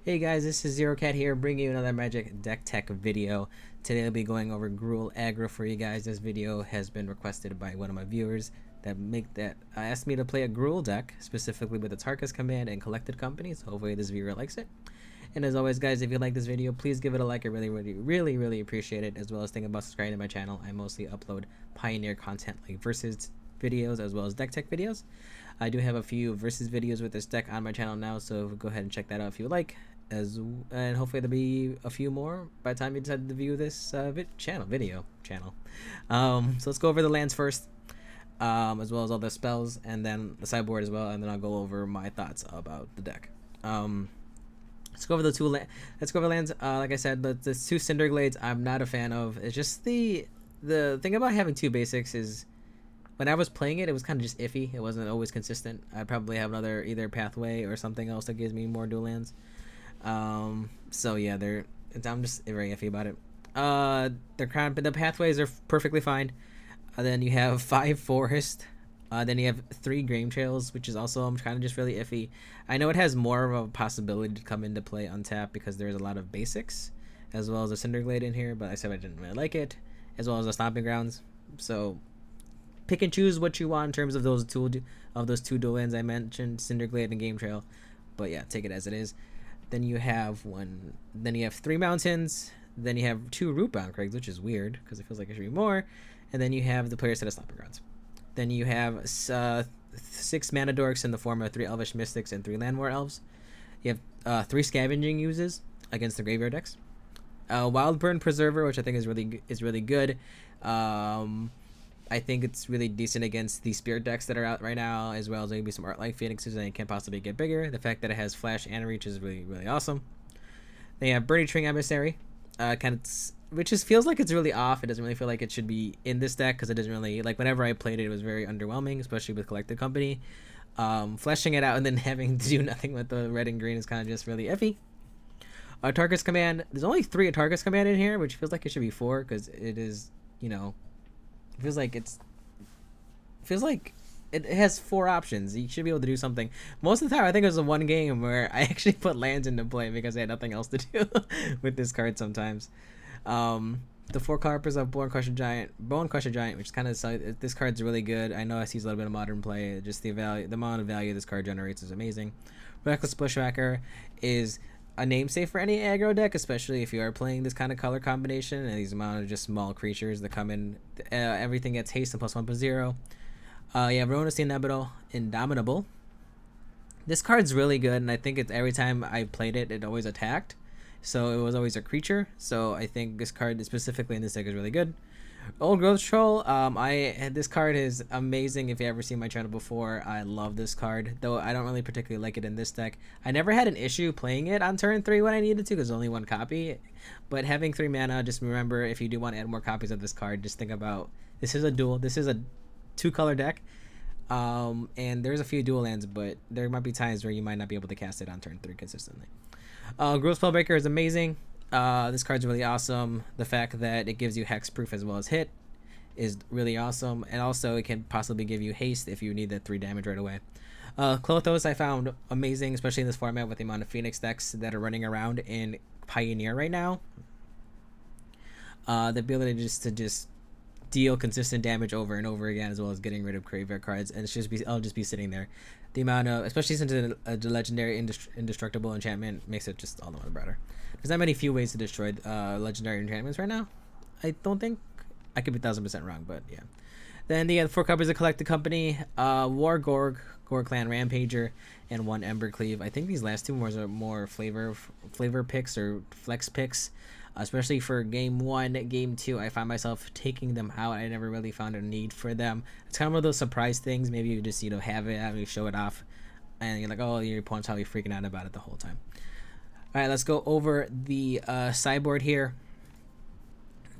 Hey guys, this is Zero Cat here, bringing you another Magic Deck Tech video. Today I'll be going over Gruul Aggro for you guys. This video has been requested by one of my viewers that asked me to play a Gruul deck, specifically with the Tarkus command and Collected Company. So hopefully this viewer likes it. And as always, guys, if you like this video, please give it a like. I really appreciate it. As well as think about subscribing to my channel. I mostly upload Pioneer content like versus videos as well as deck tech videos. I do have a few versus videos with this deck on my channel now, so go ahead and check that out if you like. And hopefully there'll be a few more by the time you decide to view this video channel. So let's go over the lands first, as well as all the spells, and then the sideboard as well, and then I'll go over my thoughts about the deck. Let's go over let's go over lands. Like I said, the two Cinderglades I'm not a fan of. It's just the thing about having two basics is when I was playing it, it was kind of just iffy. It wasn't always consistent. I'd probably have another either pathway or something else that gives me more dual lands. So yeah, I'm just very iffy about it. The pathways are perfectly fine. Then you have 5 forest. Then you have 3 Grave Trails, which is also I'm kind of just really iffy. I know it has more of a possibility to come into play untapped because there's a lot of basics, as well as a Cinderglade in here, but I said I didn't really like it, as well as the Stomping Grounds. So pick and choose what you want in terms of those two dual lands I mentioned, Cinderglade and Game Trail. But yeah, take it as it is. Then you have 3 mountains. Then you have 2 root-bound Craigs, which is weird because it feels like it should be more. And then you have the player set of Stomping Grounds. Then you have 6 mana dorks in the form of 3 Elvish Mystics and 3 Landmore Elves. You have 3 Scavenging Uses against the graveyard decks. Wildburn Preserver, which I think is really good. I think it's really decent against the spirit decks that are out right now, as well as maybe some Art-like Phoenixes, and it can possibly get bigger. The fact that it has Flash and Reach is really awesome. They have Birdie Tring Emissary, which feels like it's really off. It doesn't really feel like it should be in this deck because it doesn't really, like, whenever I played it, it was very underwhelming, especially with Collected Company. Fleshing it out and then having to do nothing with the red and green is kind of just really iffy. Tarkus Command, there's only 3 Tarkus Command in here, which feels like it should be 4 because it is, feels like it has 4 options. You should be able to do something. Most of the time, I think it was the one game where I actually put lands into play because I had nothing else to do with this card sometimes. The 4 carpers of Bone Crusher Giant, which kind of, this card's really good. I know it sees a little bit of modern play. Just the amount of value this card generates is amazing. Reckless Bushwhacker is a namesake for any aggro deck, especially if you are playing this kind of color combination and these amount of just small creatures that come in. Everything gets haste and +1/+0. You have Ronas the Indomitable. This card's really good, and I think it's every time I played it, it always attacked. So it was always a creature. So I think this card specifically in this deck is really good. Old Growth Troll, this card is amazing. If you ever seen my channel before, I love this card, though I don't really particularly like it in this deck. I never had an issue playing it on turn 3 when I needed to because there's only 1 copy, but having 3 mana, just remember if you do want to add more copies of this card, just think about this is a dual, this is a 2-color deck, and there's a few dual lands, but there might be times where you might not be able to cast it on turn 3 consistently. Gruul Spellbreaker is amazing. This card's really awesome. The fact that it gives you hexproof as well as hit is really awesome, and also it can possibly give you haste if you need that 3 damage right away. Klothos I found amazing, especially in this format with the amount of Phoenix decks that are running around in Pioneer right now. The ability to just deal consistent damage over and over again, as well as getting rid of graveyard cards, and I'll just be sitting there. The amount of, especially since it's a legendary indestructible enchantment, makes it just all the more better. There's not few ways to destroy legendary enchantments right now. I don't think. I could be 1000% wrong, but yeah. Then the 4 copies of Collected Company, War Gorg Clan Rampager, and 1 Embercleave. I think these last 2 are more flavor picks or flex picks, especially for game 1. Game 2, I find myself taking them out. I never really found a need for them. It's kind of one of those surprise things. Maybe you just have you show it off, and you're like, oh, your opponent's probably freaking out about it the whole time. All right, let's go over the sideboard here,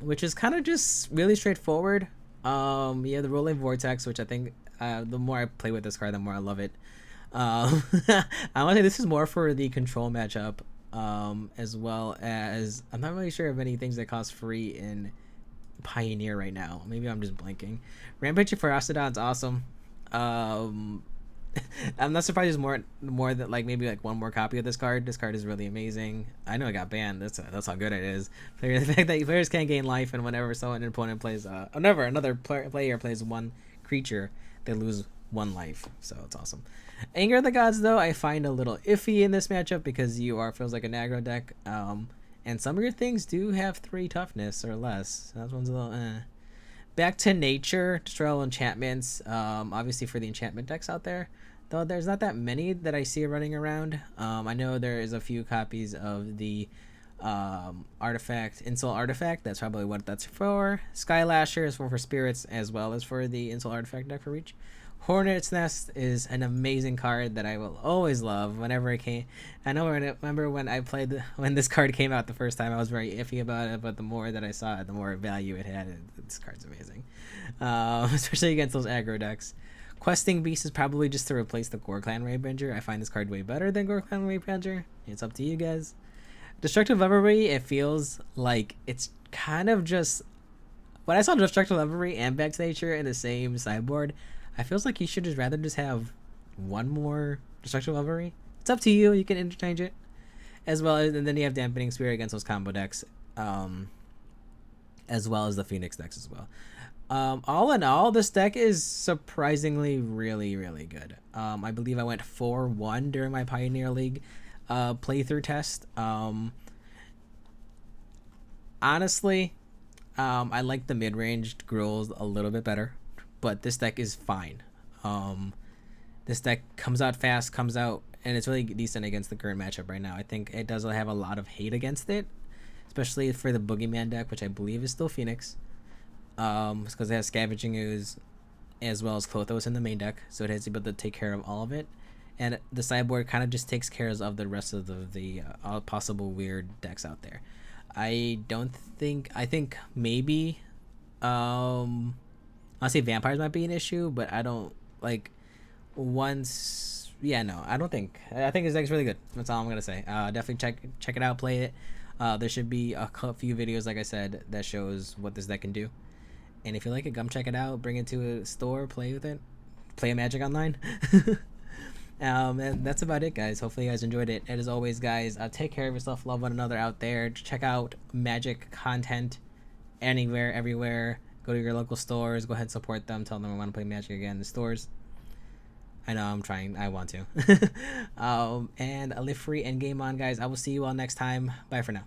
which is kind of just really straightforward. Yeah, the Rolling Vortex, which I think the more I play with this card, the more I love it. I want to say this is more for the control matchup, as well as I'm not really sure of any things that cost free in Pioneer right now. Maybe I'm just blanking. Rampage for Astrodon's awesome. I'm not surprised there's more than like maybe like one more copy of this card. This card is really amazing. I know it got banned. That's how good it is. The fact that players can't gain life, and whenever an opponent plays, whenever another player plays one creature, they lose one life. So it's awesome. Anger of the Gods, though, I find a little iffy in this matchup because feels like an aggro deck. And some of your things do have 3 toughness or less. So that one's a little Back to nature, destroy all enchantments. Obviously for the enchantment decks out there, though there's not that many that I see running around. I know there is a few copies of the insult artifact. That's probably what that's for. Skylasher is for spirits as well as for the insult artifact deck for reach. Hornet's Nest is an amazing card that I will always love whenever it came. I remember when I played when this card came out the first time, I was very iffy about it, but the more that I saw it, the more value it had. This card's amazing, especially against those aggro decks. Questing Beast is probably just to replace the Gore Clan Ravenger. I find this card way better than Gore Clan Ravenger. It's up to you guys. Destructive Revelry, it feels like it's kind of just... When I saw Destructive Revelry and Back to Nature in the same sideboard, I feels like you should rather just have one more Destructive Revelry. It's up to you. You can interchange it. As well as, and then you have Dampening Spirit against those combo decks. As well as the Phoenix decks as well. All in all, this deck is surprisingly really, really good. I believe I went 4-1 during my Pioneer League playthrough test. Honestly, I like the mid-ranged Gruuls a little bit better, but this deck is fine. This deck comes out fast, and it's really decent against the current matchup right now. I think it does have a lot of hate against it, especially for the Boogeyman deck, which I believe is still Phoenix. Because it has Scavenging Ooze as well as Klothos in the main deck, so it has the ability to take care of all of it. And the sideboard kind of just takes care of the rest of the all possible weird decks out there. I think maybe I'll say vampires might be an issue, but I don't like once. Yeah, no, I don't think. I think this deck's really good. That's all I'm gonna say. Definitely check it out, play it. There should be a few videos, like I said, that shows what this deck can do. And if you like it, come check it out. Bring it to a store, play with it, play a Magic online. And that's about it, guys. Hopefully you guys enjoyed it. And as always, guys, take care of yourself, love one another out there. Check out Magic content anywhere, everywhere. Go to your local stores, go ahead and support them, tell them I want to play Magic again in the stores. I know I'm trying, I want to. And live free and game on, guys. I will see you all next time. Bye for now.